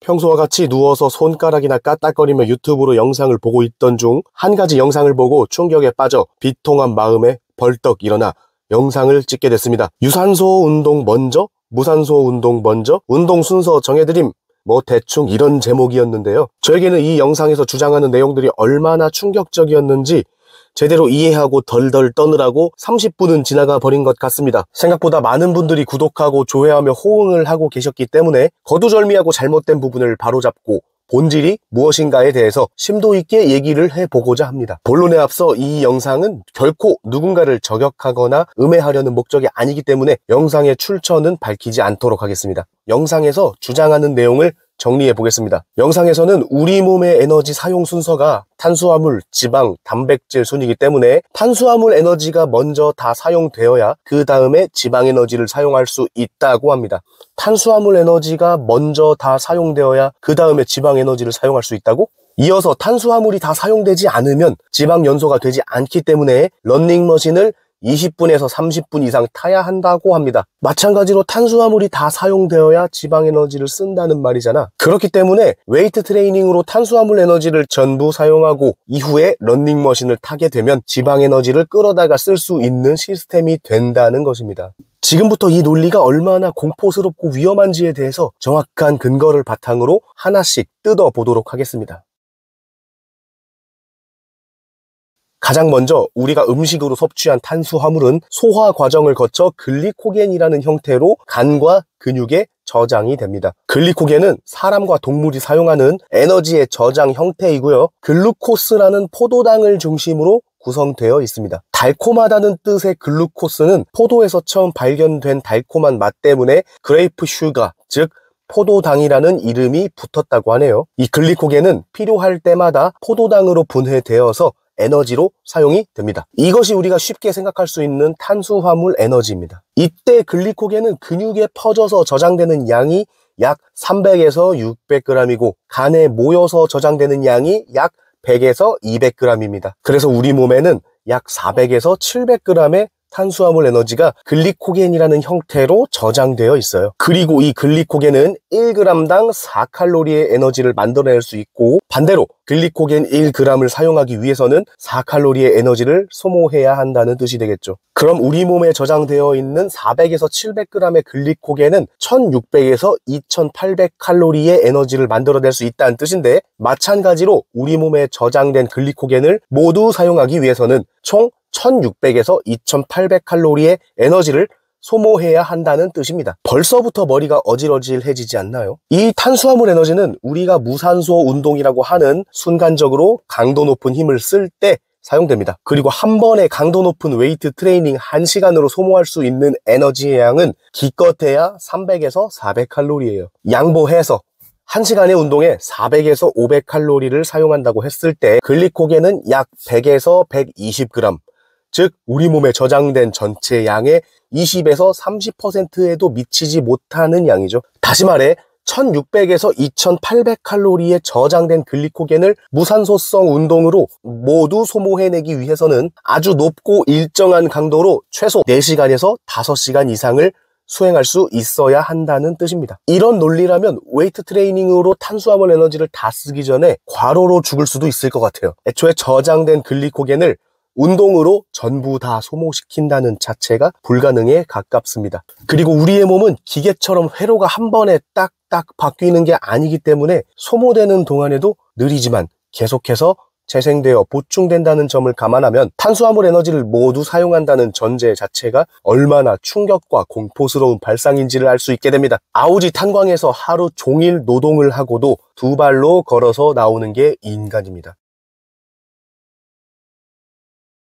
평소와 같이 누워서 손가락이나 까딱거리며 유튜브로 영상을 보고 있던 중 한 가지 영상을 보고 충격에 빠져 비통한 마음에 벌떡 일어나 영상을 찍게 됐습니다. 유산소 운동 먼저, 무산소 운동 먼저, 운동 순서 정해드림, 뭐 대충 이런 제목이었는데요. 저에게는 이 영상에서 주장하는 내용들이 얼마나 충격적이었는지 제대로 이해하고 덜덜 떠느라고 30분은 지나가 버린 것 같습니다. 생각보다 많은 분들이 구독하고 조회하며 호응을 하고 계셨기 때문에 거두절미하고 잘못된 부분을 바로잡고 본질이 무엇인가에 대해서 심도 있게 얘기를 해보고자 합니다. 본론에 앞서 이 영상은 결코 누군가를 저격하거나 음해하려는 목적이 아니기 때문에 영상의 출처는 밝히지 않도록 하겠습니다. 영상에서 주장하는 내용을 정리해 보겠습니다. 영상에서는 우리 몸의 에너지 사용 순서가 탄수화물, 지방, 단백질 순이기 때문에 탄수화물 에너지가 먼저 다 사용되어야 그 다음에 지방 에너지를 사용할 수 있다고 합니다. 탄수화물 에너지가 먼저 다 사용되어야 그 다음에 지방 에너지를 사용할 수 있다고? 이어서 탄수화물이 다 사용되지 않으면 지방 연소가 되지 않기 때문에 러닝머신을 20분에서 30분 이상 타야 한다고 합니다. 마찬가지로 탄수화물이 다 사용되어야 지방 에너지를 쓴다는 말이잖아. 그렇기 때문에 웨이트 트레이닝으로 탄수화물 에너지를 전부 사용하고 이후에 러닝머신을 타게 되면 지방 에너지를 끌어다가 쓸 수 있는 시스템이 된다는 것입니다. 지금부터 이 논리가 얼마나 공포스럽고 위험한지에 대해서 정확한 근거를 바탕으로 하나씩 뜯어보도록 하겠습니다. 가장 먼저 우리가 음식으로 섭취한 탄수화물은 소화 과정을 거쳐 글리코겐이라는 형태로 간과 근육에 저장이 됩니다. 글리코겐은 사람과 동물이 사용하는 에너지의 저장 형태이고요. 글루코스라는 포도당을 중심으로 구성되어 있습니다. 달콤하다는 뜻의 글루코스는 포도에서 처음 발견된 달콤한 맛 때문에 그레이프 슈가, 즉 포도당이라는 이름이 붙었다고 하네요. 이 글리코겐은 필요할 때마다 포도당으로 분해되어서 에너지로 사용이 됩니다. 이것이 우리가 쉽게 생각할 수 있는 탄수화물 에너지입니다. 이때 글리코겐은 근육에 퍼져서 저장되는 양이 약 300에서 600g이고 간에 모여서 저장되는 양이 약 100에서 200g입니다. 그래서 우리 몸에는 약 400에서 700g의 탄수화물 에너지가 글리코겐이라는 형태로 저장되어 있어요. 그리고 이 글리코겐은 1g당 4칼로리의 에너지를 만들어낼 수 있고 반대로 글리코겐 1g을 사용하기 위해서는 4칼로리의 에너지를 소모해야 한다는 뜻이 되겠죠. 그럼 우리 몸에 저장되어 있는 400에서 700g의 글리코겐은 1600에서 2800칼로리의 에너지를 만들어낼 수 있다는 뜻인데 마찬가지로 우리 몸에 저장된 글리코겐을 모두 사용하기 위해서는 총 1600에서 2800칼로리의 에너지를 소모해야 한다는 뜻입니다. 벌써부터 머리가 어질어질해지지 않나요? 이 탄수화물 에너지는 우리가 무산소 운동이라고 하는 순간적으로 강도 높은 힘을 쓸 때 사용됩니다. 그리고 한 번에 강도 높은 웨이트 트레이닝 1시간으로 소모할 수 있는 에너지의 양은 기껏해야 300에서 400칼로리예요. 양보해서 1시간의 운동에 400에서 500칼로리를 사용한다고 했을 때 글리코겐은 약 100에서 120g, 즉 우리 몸에 저장된 전체 양의 20에서 30%에도 미치지 못하는 양이죠. 다시 말해 1600에서 2800칼로리에 저장된 글리코겐을 무산소성 운동으로 모두 소모해내기 위해서는 아주 높고 일정한 강도로 최소 4시간에서 5시간 이상을 수행할 수 있어야 한다는 뜻입니다. 이런 논리라면 웨이트 트레이닝으로 탄수화물 에너지를 다 쓰기 전에 과로로 죽을 수도 있을 것 같아요. 애초에 저장된 글리코겐을 운동으로 전부 다 소모시킨다는 자체가 불가능에 가깝습니다. 그리고 우리의 몸은 기계처럼 회로가 한 번에 딱딱 바뀌는 게 아니기 때문에 소모되는 동안에도 느리지만 계속해서 재생되어 보충된다는 점을 감안하면 탄수화물 에너지를 모두 사용한다는 전제 자체가 얼마나 충격과 공포스러운 발상인지를 알 수 있게 됩니다. 아우지 탄광에서 하루 종일 노동을 하고도 2발로 걸어서 나오는 게 인간입니다.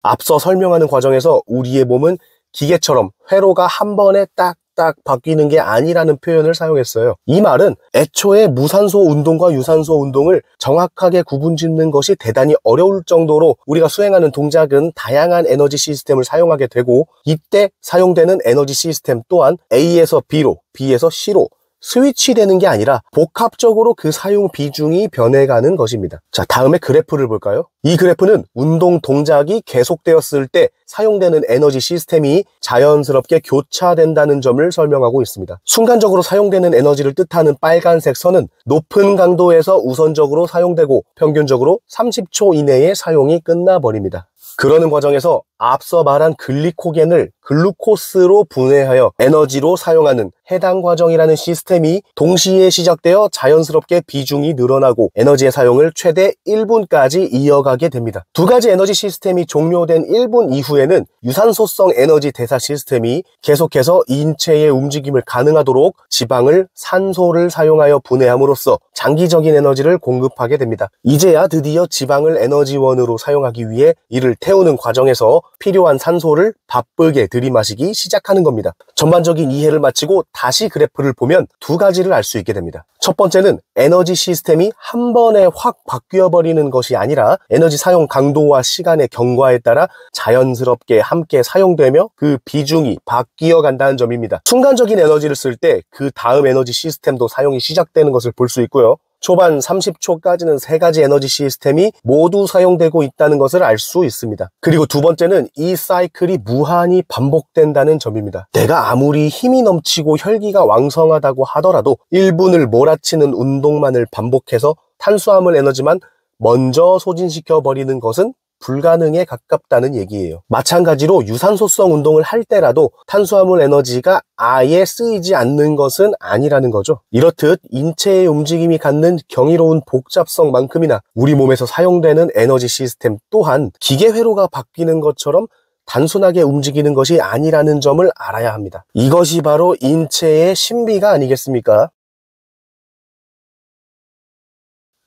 앞서 설명하는 과정에서 우리의 몸은 기계처럼 회로가 한 번에 딱딱 바뀌는 게 아니라는 표현을 사용했어요. 이 말은 애초에 무산소 운동과 유산소 운동을 정확하게 구분짓는 것이 대단히 어려울 정도로 우리가 수행하는 동작은 다양한 에너지 시스템을 사용하게 되고 이때 사용되는 에너지 시스템 또한 A에서 B로, B에서 C로 스위치되는 게 아니라 복합적으로 그 사용 비중이 변해가는 것입니다. 자, 다음에 그래프를 볼까요? 이 그래프는 운동 동작이 계속되었을 때 사용되는 에너지 시스템이 자연스럽게 교차된다는 점을 설명하고 있습니다. 순간적으로 사용되는 에너지를 뜻하는 빨간색 선은 높은 강도에서 우선적으로 사용되고 평균적으로 30초 이내에 사용이 끝나버립니다. 그러는 과정에서 앞서 말한 글리코겐을 글루코스로 분해하여 에너지로 사용하는 해당 과정이라는 시스템이 동시에 시작되어 자연스럽게 비중이 늘어나고 에너지의 사용을 최대 1분까지 이어가게 됩니다. 두 가지 에너지 시스템이 종료된 1분 이후에는 유산소성 에너지 대사 시스템이 계속해서 인체의 움직임을 가능하도록 지방을 산소를 사용하여 분해함으로써 장기적인 에너지를 공급하게 됩니다. 이제야 드디어 지방을 에너지원으로 사용하기 위해 이를 태우는 과정에서 필요한 산소를 바쁘게 들이마시기 시작하는 겁니다. 전반적인 이해를 마치고 다시 그래프를 보면 두 가지를 알 수 있게 됩니다. 첫 번째는 에너지 시스템이 한 번에 확 바뀌어버리는 것이 아니라 에너지 사용 강도와 시간의 경과에 따라 자연스럽게 함께 사용되며 그 비중이 바뀌어 간다는 점입니다. 순간적인 에너지를 쓸 때 그 다음 에너지 시스템도 사용이 시작되는 것을 볼 수 있고요. 초반 30초까지는 세 가지 에너지 시스템이 모두 사용되고 있다는 것을 알 수 있습니다. 그리고 두 번째는 이 사이클이 무한히 반복된다는 점입니다. 내가 아무리 힘이 넘치고 혈기가 왕성하다고 하더라도 1분을 몰아치는 운동만을 반복해서 탄수화물 에너지만 먼저 소진시켜 버리는 것은 불가능에 가깝다는 얘기예요. 마찬가지로 유산소성 운동을 할 때라도 탄수화물 에너지가 아예 쓰이지 않는 것은 아니라는 거죠. 이렇듯 인체의 움직임이 갖는 경이로운 복잡성만큼이나 우리 몸에서 사용되는 에너지 시스템 또한 기계 회로가 바뀌는 것처럼 단순하게 움직이는 것이 아니라는 점을 알아야 합니다. 이것이 바로 인체의 신비가 아니겠습니까?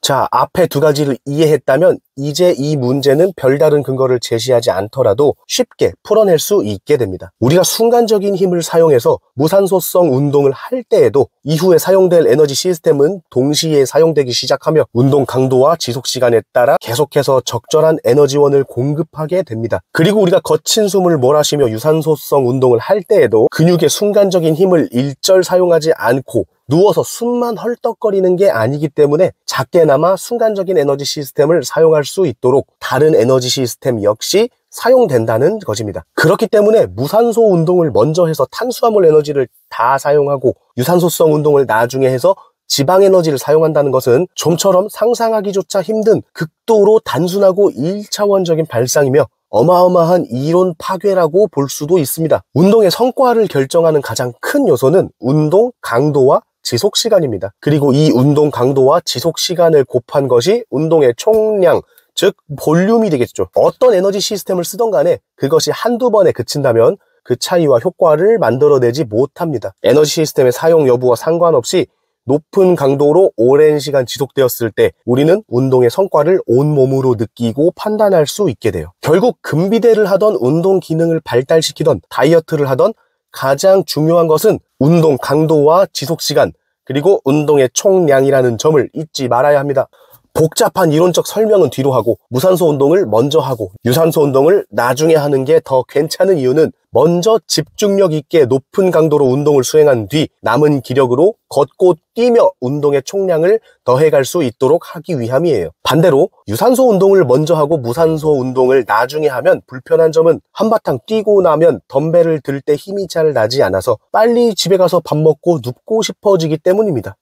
자, 앞에 두 가지를 이해했다면 이제 이 문제는 별다른 근거를 제시하지 않더라도 쉽게 풀어낼 수 있게 됩니다. 우리가 순간적인 힘을 사용해서 무산소성 운동을 할 때에도 이후에 사용될 에너지 시스템은 동시에 사용되기 시작하며 운동 강도와 지속 시간에 따라 계속해서 적절한 에너지원을 공급하게 됩니다. 그리고 우리가 거친 숨을 몰아쉬며 유산소성 운동을 할 때에도 근육의 순간적인 힘을 일절 사용하지 않고 누워서 숨만 헐떡거리는 게 아니기 때문에 작게나마 순간적인 에너지 시스템을 사용할 수 있도록 다른 에너지 시스템 역시 사용된다는 것입니다. 그렇기 때문에 무산소 운동을 먼저 해서 탄수화물 에너지를 다 사용하고 유산소성 운동을 나중에 해서 지방 에너지를 사용한다는 것은 좀처럼 상상하기조차 힘든 극도로 단순하고 1차원적인 발상이며 어마어마한 이론 파괴라고 볼 수도 있습니다. 운동의 성과를 결정하는 가장 큰 요소는 운동 강도와 지속 시간입니다. 그리고 이 운동 강도와 지속 시간을 곱한 것이 운동의 총량, 즉 볼륨이 되겠죠. 어떤 에너지 시스템을 쓰던 간에 그것이 한두 번에 그친다면 그 차이와 효과를 만들어내지 못합니다. 에너지 시스템의 사용 여부와 상관없이 높은 강도로 오랜 시간 지속되었을 때 우리는 운동의 성과를 온몸으로 느끼고 판단할 수 있게 돼요. 결국 금비대를 하던 운동 기능을 발달시키던 다이어트를 하던 가장 중요한 것은 운동 강도와 지속 시간 그리고 운동의 총량이라는 점을 잊지 말아야 합니다. 복잡한 이론적 설명은 뒤로 하고 무산소 운동을 먼저 하고 유산소 운동을 나중에 하는 게 더 괜찮은 이유는 먼저 집중력 있게 높은 강도로 운동을 수행한 뒤 남은 기력으로 걷고 뛰며 운동의 총량을 더해갈 수 있도록 하기 위함이에요. 반대로 유산소 운동을 먼저 하고 무산소 운동을 나중에 하면 불편한 점은 한바탕 뛰고 나면 덤벨을 들 때 힘이 잘 나지 않아서 빨리 집에 가서 밥 먹고 눕고 싶어지기 때문입니다.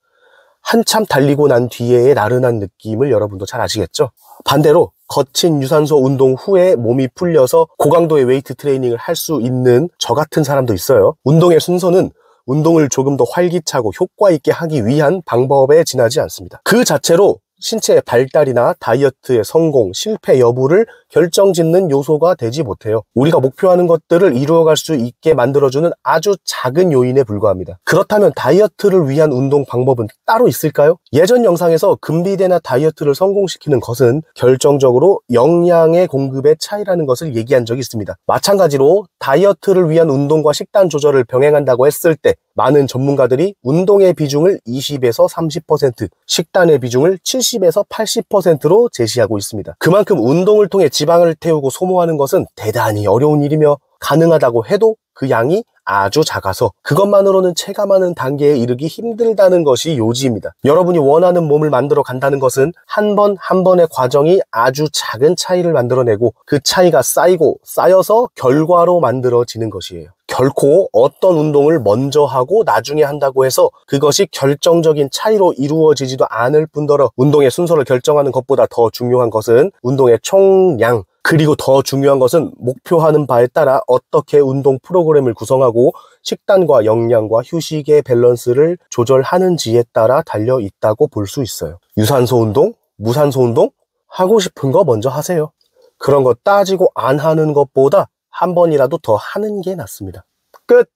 한참 달리고 난 뒤에의 나른한 느낌을 여러분도 잘 아시겠죠? 반대로 거친 유산소 운동 후에 몸이 풀려서 고강도의 웨이트 트레이닝을 할 수 있는 저 같은 사람도 있어요. 운동의 순서는 운동을 조금 더 활기차고 효과 있게 하기 위한 방법에 지나지 않습니다. 그 자체로 신체의 발달이나 다이어트의 성공, 실패 여부를 결정짓는 요소가 되지 못해요. 우리가 목표하는 것들을 이루어갈 수 있게 만들어주는 아주 작은 요인에 불과합니다. 그렇다면 다이어트를 위한 운동 방법은 따로 있을까요? 예전 영상에서 금비대나 다이어트를 성공시키는 것은 결정적으로 영양의 공급의 차이라는 것을 얘기한 적이 있습니다. 마찬가지로 다이어트를 위한 운동과 식단 조절을 병행한다고 했을 때 많은 전문가들이 운동의 비중을 20에서 30%, 식단의 비중을 70에서 80%로 제시하고 있습니다. 그만큼 운동을 통해 지방을 태우고 소모하는 것은 대단히 어려운 일이며 가능하다고 해도 그 양이 아주 작아서 그것만으로는 체감하는 단계에 이르기 힘들다는 것이 요지입니다. 여러분이 원하는 몸을 만들어 간다는 것은 한 번 한 번의 과정이 아주 작은 차이를 만들어내고 그 차이가 쌓여서 결과로 만들어지는 것이에요. 결코 어떤 운동을 먼저 하고 나중에 한다고 해서 그것이 결정적인 차이로 이루어지지도 않을 뿐더러 운동의 순서를 결정하는 것보다 더 중요한 것은 운동의 총량, 그리고 더 중요한 것은 목표하는 바에 따라 어떻게 운동 프로그램을 구성하고 식단과 영양과 휴식의 밸런스를 조절하는지에 따라 달려 있다고 볼 수 있어요. 유산소 운동, 무산소 운동, 하고 싶은 거 먼저 하세요. 그런 거 따지고 안 하는 것보다 한 번이라도 더 하는 게 낫습니다. 끝!